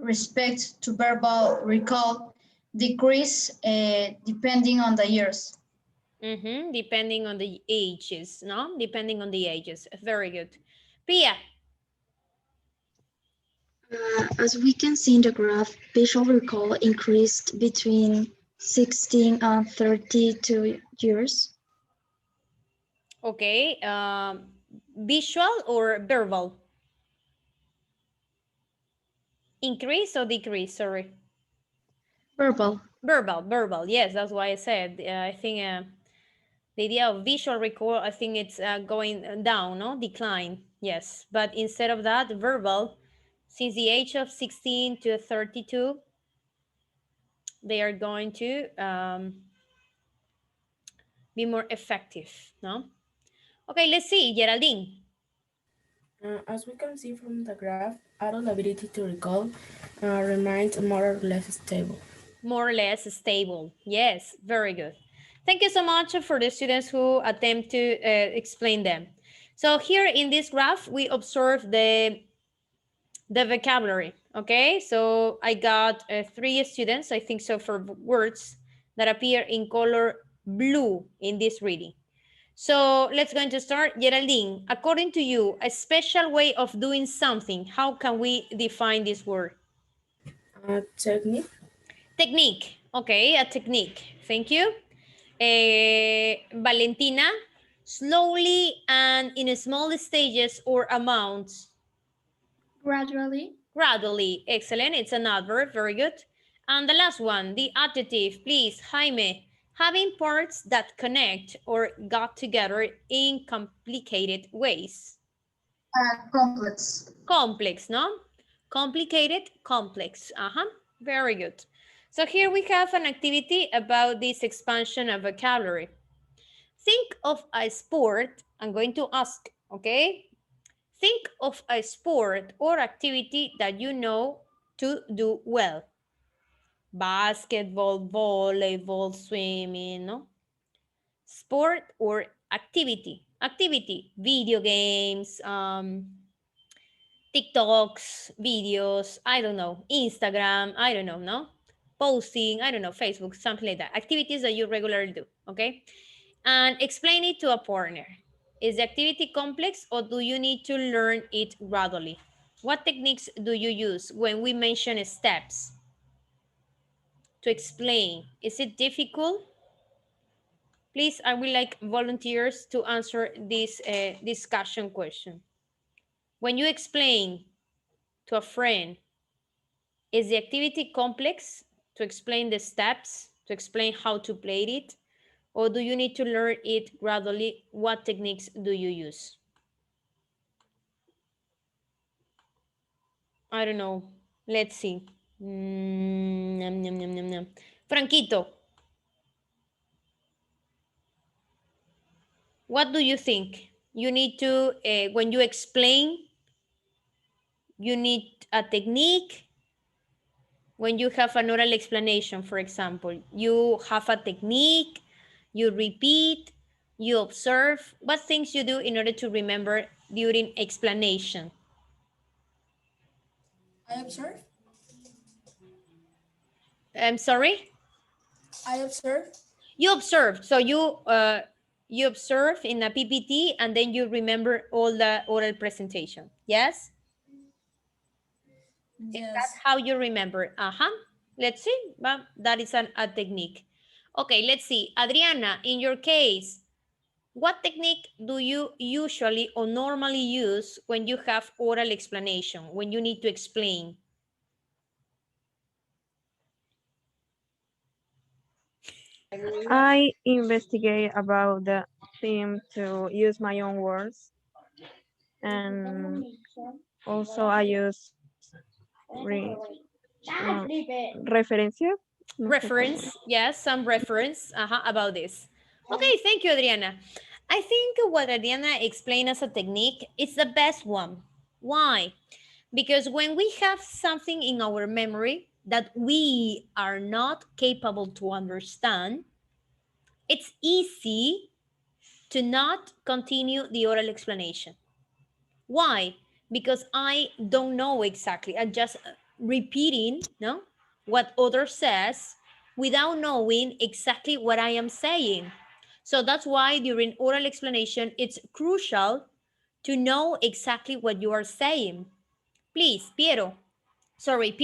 respect to verbal recall decrease depending on the years. Depending on the ages, no? Depending on the ages. Very good. Pia. As we can see in the graph, visual recall increased between 16 and 32 years. Okay. Visual or verbal? Increase or decrease? Sorry. Verbal. Verbal. Yes, that's why I said. I think the idea of visual recall, I think it's going down, no? Decline. Yes. But instead of that, verbal, since the age of 16 to 32, they are going to be more effective, no? Okay, let's see, Geraldine. As we can see from the graph, adult ability to recall remains more or less stable. More or less stable. Yes, very good. Thank you so much for the students who attempt to explain them. So here in this graph, we observe the vocabulary, okay? So I got 3 students, I think so, for words that appear in color blue in this reading. So let's going to start. Geraldine, according to you, a special way of doing something, how can we define this word? Technique. Technique, okay, a technique. Thank you. Valentina, slowly and in small stages or amounts. Gradually. Gradually, excellent, it's an adverb, very good. And the last one, the adjective, please, Jaime, having parts that connect or got together in complicated ways. Complex. Complex, no? Complicated, complex. Very good. So here we have an activity about this expansion of vocabulary. Think of a sport. I'm going to ask, okay? Think of a sport or activity that you know to do well. Basketball, volleyball, swimming, no? Sport or activity. Activity, video games, TikToks, videos, I don't know, Instagram, I don't know, no? Posting, I don't know, Facebook, something like that. Activities that you regularly do, okay? And explain it to a partner. Is the activity complex or do you need to learn it gradually? What techniques do you use when we mention steps to explain? Is it difficult? Please, I would like volunteers to answer this discussion question. When you explain to a friend, is the activity complex to explain the steps, to explain how to play it? Or do you need to learn it gradually? What techniques do you use? I don't know. Let's see. Nom, nom, nom, nom, nom. Franquito, what do you think? You need to, when you explain, you need a technique. When you have an oral explanation, for example, you have a technique, you repeat, you observe. What things you do in order to remember during explanation? I observe. I'm sorry? I observe. You observe. So you observe in a PPT and then you remember all the oral presentation. Yes? Yes. That's how you remember. Let's see. Well, that is a technique. Okay, let's see. Adriana, in your case, what technique do you usually or normally use when you have oral explanation, when you need to explain? I investigate about the theme to use my own words, and also I use referencia. Reference, yes, some reference about this. Okay, thank you, Adriana. I think what Adriana explained as a technique is the best one. Why? Because when we have something in our memory that we are not capable to understand, it's easy to not continue the oral explanation. Why? Because I don't know exactly. I just repeating, no, what other says without knowing exactly what I am saying. So that's why during oral explanation, it's crucial to know exactly what you are saying. Please, Pierre, sorry.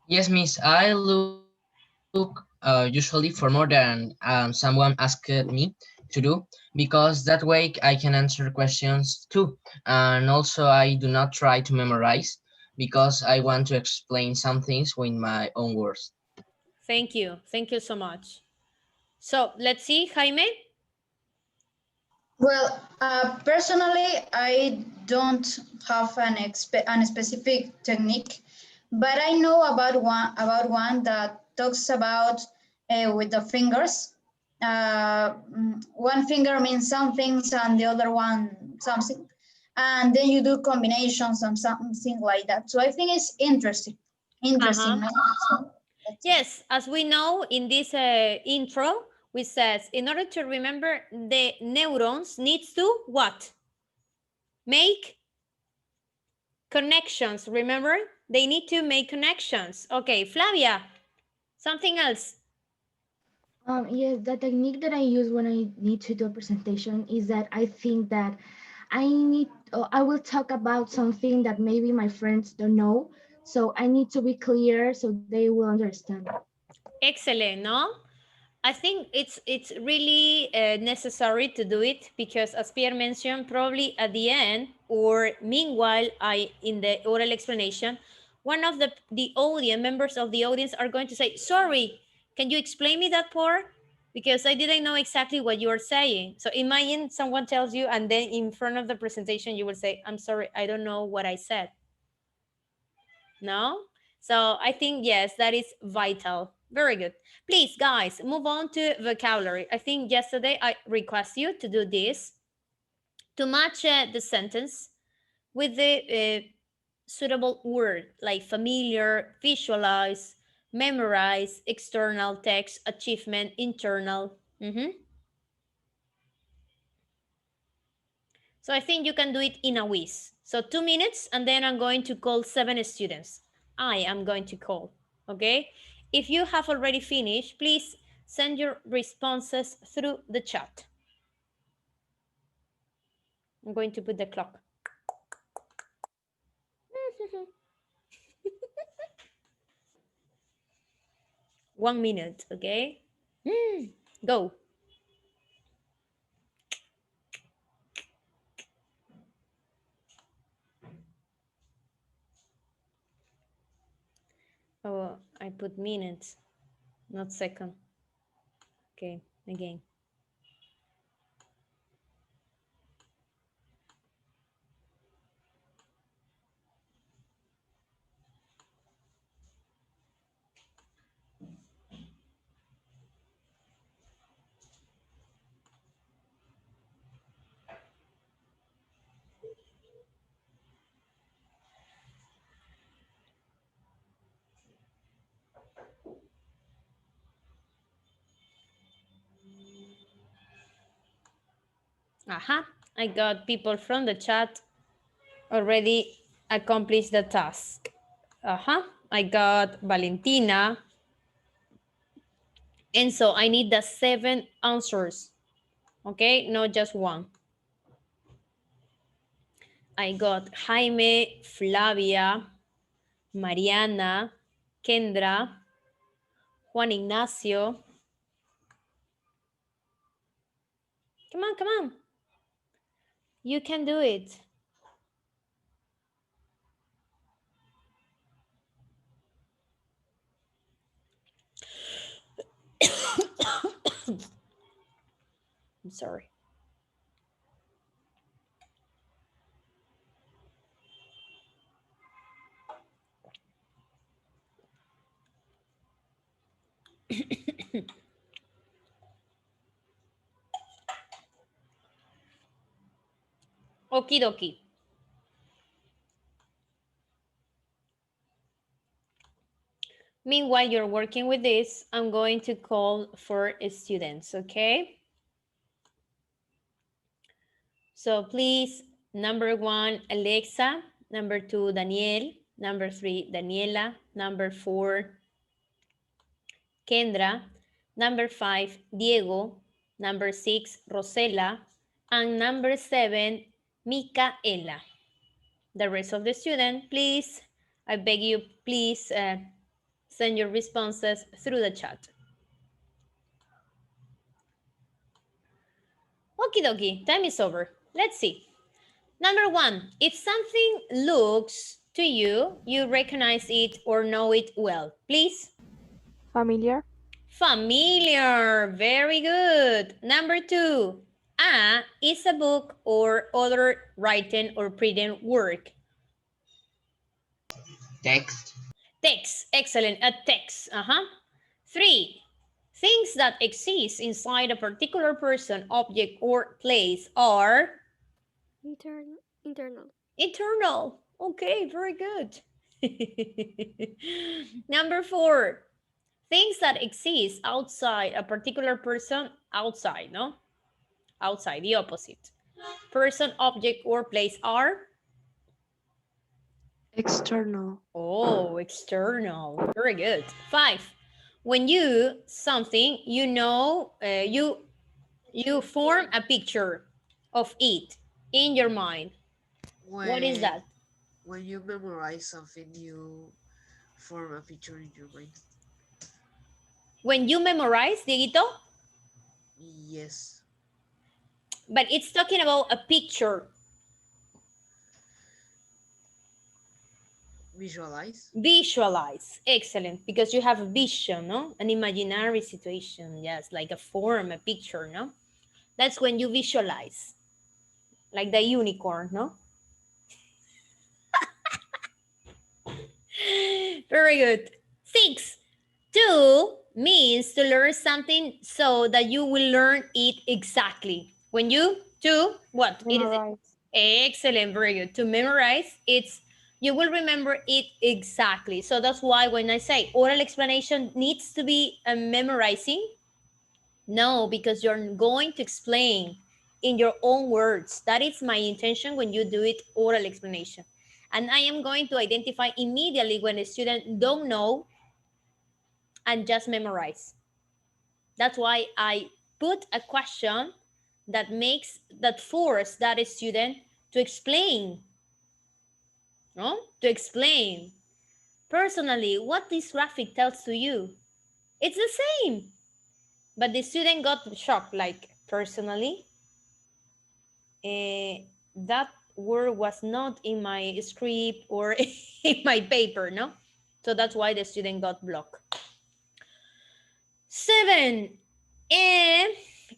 Yes, miss, I look usually for more than someone asked me to do, because that way I can answer questions too. And also I do not try to memorize because I want to explain some things with my own words. Thank you so much. So let's see, Jaime. Well, personally, I don't have an specific technique, but I know about one that talks about with the fingers. One finger means some things and the other one something, and then you do combinations and something like that. So I think it's interesting. Interesting. No? So that's it. Yes, as we know in this intro, we says in order to remember the neurons needs to what? Make connections, remember? They need to make connections. Okay, Flavia, something else. Yes, the technique that I use when I need to do a presentation is that I think that I will talk about something that maybe my friends don't know. So I need to be clear so they will understand. Excellent, no? I think it's really necessary to do it because, as Pierre mentioned, probably at the end or meanwhile, in the oral explanation, one of the audience members of the audience are going to say, "Sorry, can you explain me that part? Because I didn't know exactly what you are saying." So imagine someone tells you, and then in front of the presentation, you will say, "I'm sorry, I don't know what I said." No? So I think, yes, that is vital. Very good. Please, guys, move on to vocabulary. I think yesterday I request you to do this to match the sentence with the suitable word like familiar, visualize, memorize, external text, achievement, internal. So I think you can do it in a whiz. So 2 minutes, and then I'm going to call 7 students. I am going to call, okay? If you have already finished, please send your responses through the chat. I'm going to put the clock. 1 minute, okay? Go. Oh, I put minutes, not second. Okay, again. Aha, I got people from the chat already accomplished the task. I got Valentina. And so I need the 7 answers, okay? Not just one. I got Jaime, Flavia, Mariana, Kendra, Juan Ignacio. Come on. You can do it. I'm sorry. Okie dokie. Meanwhile, you're working with this, I'm going to call for students, okay? So please, number 1, Alexa. Number 2, Daniel. Number 3, Daniela. Number 4, Kendra. Number 5, Diego. Number 6, Rosela. And number 7, Micaela. The rest of the students, please, I beg you, please send your responses through the chat. Okie dokie, time is over. Let's see. Number 1, if something looks to you, you recognize it or know it well. Please. Familiar. Familiar, very good. Number 2, a is a book or other written or printed work. Text. Text, excellent, a text, 3, things that exist inside a particular person, object, or place are Internal. internal. Okay, very good. Number 4, things that exist outside a particular person, outside, no? Outside, the opposite. Person, object, or place are? External. Oh, external. Very good. 5, when you something, you know, you form a picture of it in your mind. What is that? When you memorize something, you form a picture in your mind. When you memorize, Dieguito? Yes. But it's talking about a picture. Visualize. Visualize. Excellent. Because you have a vision, no? An imaginary situation. Yes, like a form, a picture, no? That's when you visualize. Like the unicorn, no? Very good. 6, to means to learn something so that you will learn it exactly. When you to what? It is excellent, very good. To memorize, it's you will remember it exactly. So that's why when I say oral explanation needs to be memorizing, no, because you're going to explain in your own words. That is my intention when you do it oral explanation. And I am going to identify immediately when a student don't know and just memorize. That's why I put a question that force that student to explain. No? To explain. Personally, what this graphic tells to you, it's the same. But the student got shocked, like, personally, that word was not in my script or in my paper, no? So that's why the student got blocked. 7, and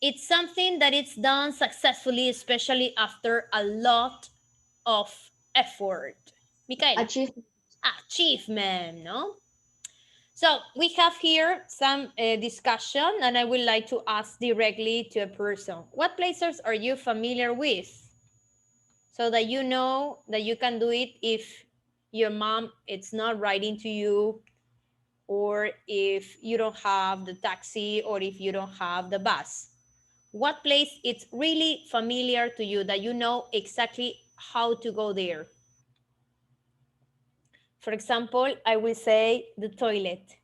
it's something that it's done successfully, especially after a lot of effort. Micaela. Achievement, no? So we have here some discussion, and I would like to ask directly to a person. What places are you familiar with? So that you know that you can do it if your mom it's not writing to you, or if you don't have the taxi, or if you don't have the bus. What place it's really familiar to you that you know exactly how to go there? For example, I will say the toilet.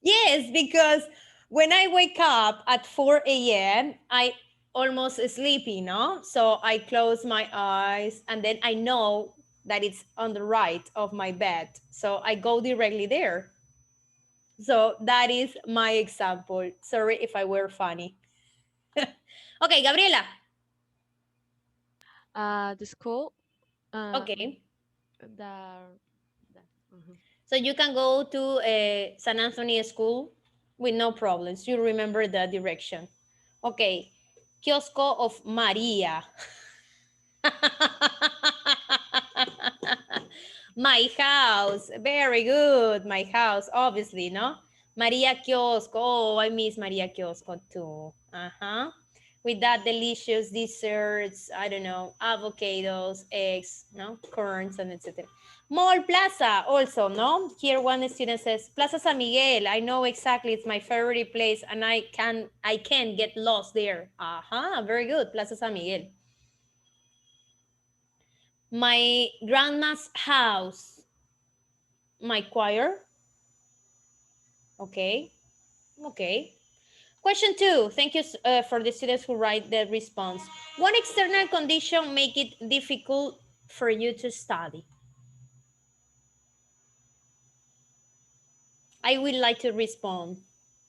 Yes, because when I wake up at 4 a.m., I almost sleepy, no? So I close my eyes and then I know that it's on the right of my bed. So I go directly there. So that is my example. Sorry if I were funny. Okay, Gabriela. The school. Okay. Mhm. So you can go to San Anthony School with no problems. You remember the direction. Okay. Kiosco of Maria. My house. Very good. My house, obviously, no? Maria Kiosco. Oh, I miss Maria Kiosco too. with that delicious desserts, I don't know, avocados, eggs, no, corns, and etc. Mall Plaza also, no? Here one student says, Plaza San Miguel, I know exactly, it's my favorite place and I can get lost there. Very good, Plaza San Miguel. My grandma's house, my choir. Okay, okay. Question 2, thank you for the students who write the response. What external condition make it difficult for you to study? I would like to respond.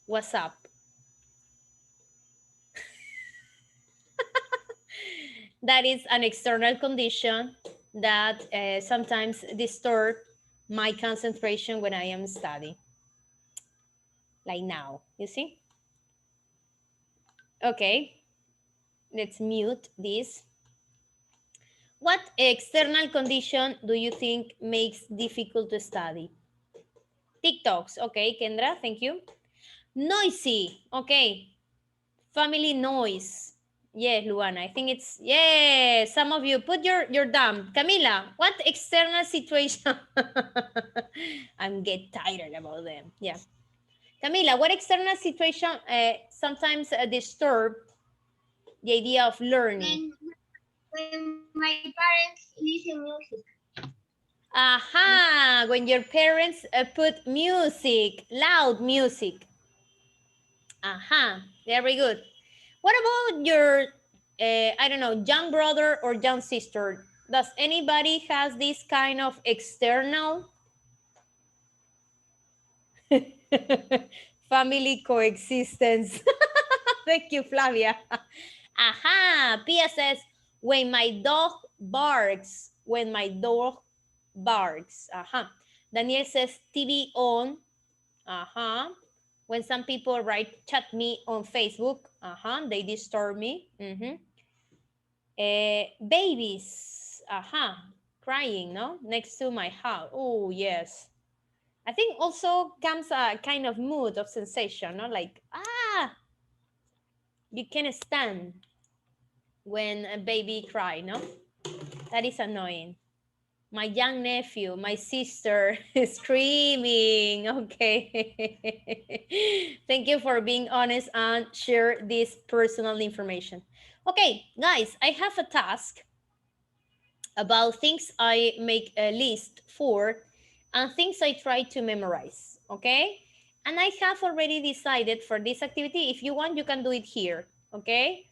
What's up? That is an external condition that sometimes disturb my concentration when I am studying. Like now, you see? Okay, let's mute this. What external condition do you think makes difficult to study? TikToks, okay, Kendra, thank you. Noisy, okay. Family noise. Yes, Luana, I think it's, yeah, some of you, put your thumb. Camila, what external situation? I'm get tired about them, yeah. Camila, what external situation sometimes disturb the idea of learning? When my parents listen music. Aha, when your parents put music, loud music. Aha, very good. What about your, I don't know, young brother or young sister? Does anybody has this kind of external family coexistence? Thank you, Flavia. Aha, Pia says, when my dog barks, when my dog barks. Aha. Daniel says, TV on. Aha. When some people chat me on Facebook, they disturb me. Babies, crying, no? Next to my house. Oh, yes. I think also comes a kind of mood of sensation, no? Like, you can't stand when a baby cry, no? That is annoying. My young nephew, my sister is screaming. Okay. Thank you for being honest and share this personal information. Okay, guys, I have a task about things I make a list for and things I try to memorize. Okay. And I have already decided for this activity. If you want, you can do it here. Okay.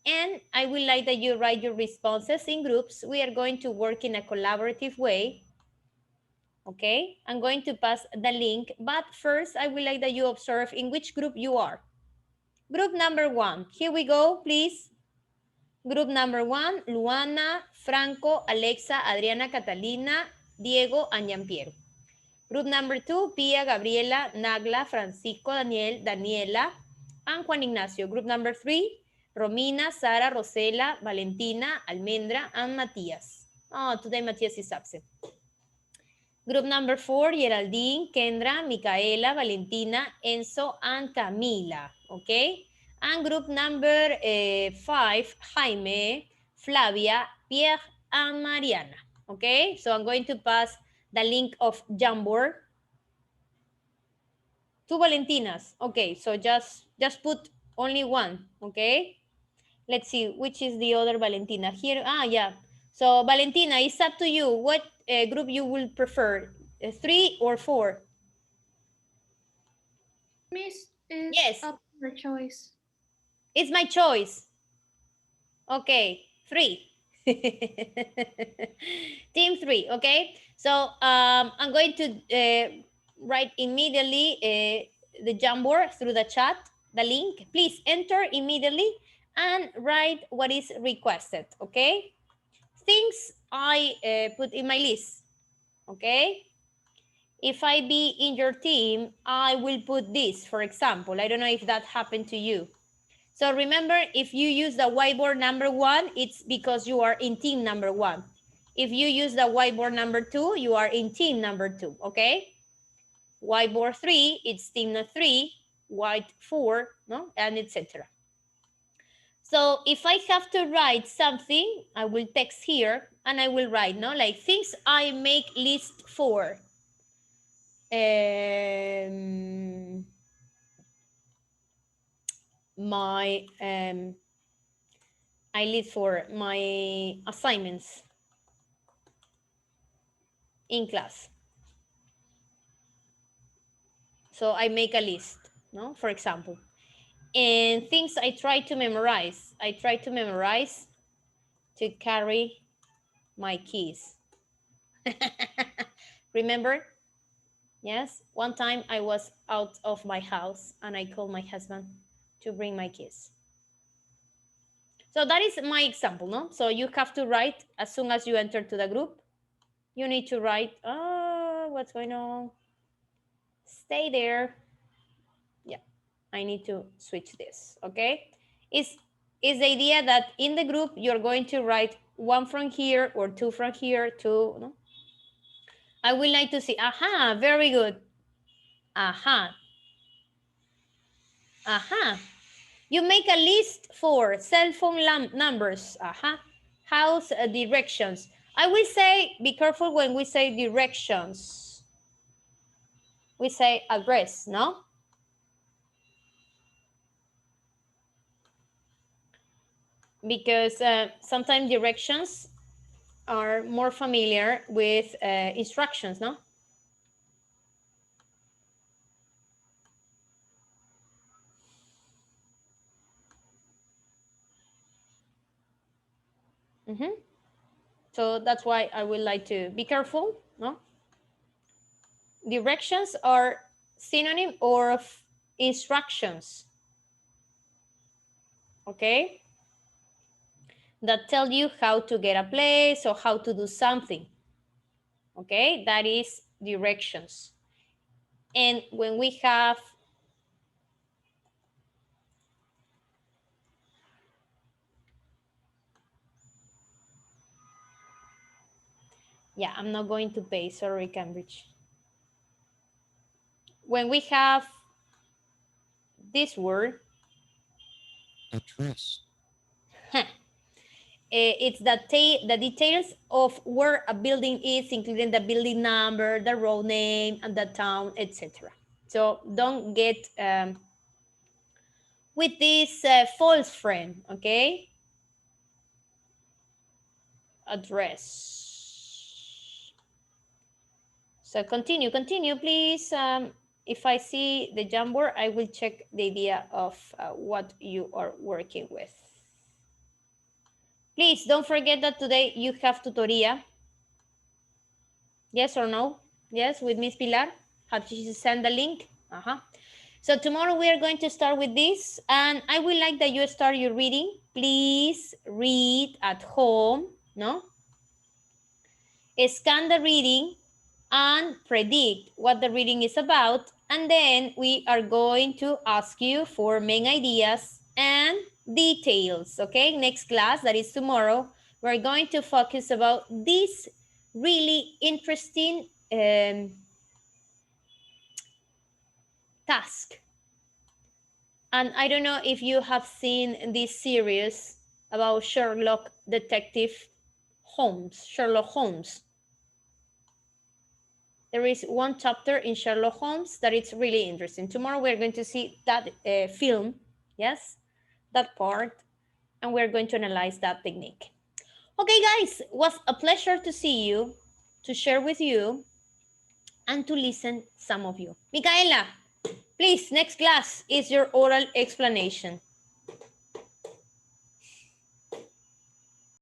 And I would like that you write your responses in groups. We are going to work in a collaborative way. Okay, I'm going to pass the link, but first I would like that you observe in which group you are. Group number 1, here we go, please. Group number 1, Luana, Franco, Alexa, Adriana, Catalina, Diego, and Gianpiero. Group number 2, Pia, Gabriela, Nagla, Francisco, Daniel, Daniela, and Juan Ignacio. Group number 3, Romina, Sara, Rosela, Valentina, Almendra, and Matias. Oh, today Matias is absent. Group number 4, Geraldine, Kendra, Micaela, Valentina, Enzo, and Camila. Okay. And group number 5, Jaime, Flavia, Pierre, and Mariana. Okay. So I'm going to pass the link of Jamboard. 2 Valentinas. Okay. So just put only one. Okay. Let's see which is the other Valentina here. Yeah. So Valentina, it's up to you. What group you will prefer? 3 or 4? Miss, it's yes. up to your choice. It's my choice. Okay, 3. Team 3, okay? So I'm going to write immediately the Jamboard through the chat, the link. Please enter immediately and write what is requested, okay? Things I put in my list, okay? If I be in your team, I will put this, for example. I don't know if that happened to you. So remember, if you use the whiteboard number 1, it's because you are in team number 1. If you use the whiteboard number 2, you are in team number 2, okay? Whiteboard 3, it's team 3, white 4, no? And etc. So if I have to write something, I will text here and I will write, no, like things I make list for. I list for my assignments in class. So I make a list, no, for example. And things I try to memorize. I try to memorize to carry my keys. Remember? Yes, one time I was out of my house and I called my husband to bring my keys. So that is my example, no? So you have to write as soon as you enter to the group. You need to write, oh, what's going on? Stay there. Yeah, I need to switch this, okay? Is the idea that in the group you're going to write one from here or two from here, two, no? I would like to see, aha, very good. Aha. Aha. You make a list for cell phone numbers. Aha. House directions. I will say, be careful when we say directions. We say address, no? Because sometimes directions are more familiar with instructions, no? So that's why I would like to be careful, no? Directions are synonym of instructions, okay? That tell you how to get a place or how to do something, okay? That is directions. And when we have yeah, I'm not going to pay, sorry, Cambridge. When we have this word, address, it's the details of where a building is, including the building number, the road name, and the town, etc. So don't get with this false friend, okay? Address. So continue, please. If I see the Jamboard, I will check the idea of what you are working with. Please don't forget that today you have tutoria. Yes or no? Yes, with Miss Pilar. Have you send the link? So tomorrow we are going to start with this, and I would like that you start your reading. Please read at home, no? Scan the reading and predict what the reading is about, and then we are going to ask you for main ideas and details, okay? Next class, that is tomorrow, we're going to focus about this really interesting task. And I don't know if you have seen this series about Sherlock Holmes. There is one chapter in Sherlock Holmes that it's really interesting. Tomorrow we're going to see that film, yes, that part, and we're going to analyze that technique. Okay, guys, it was a pleasure to see you, to share with you, and to listen some of you. Micaela, please, next class is your oral explanation.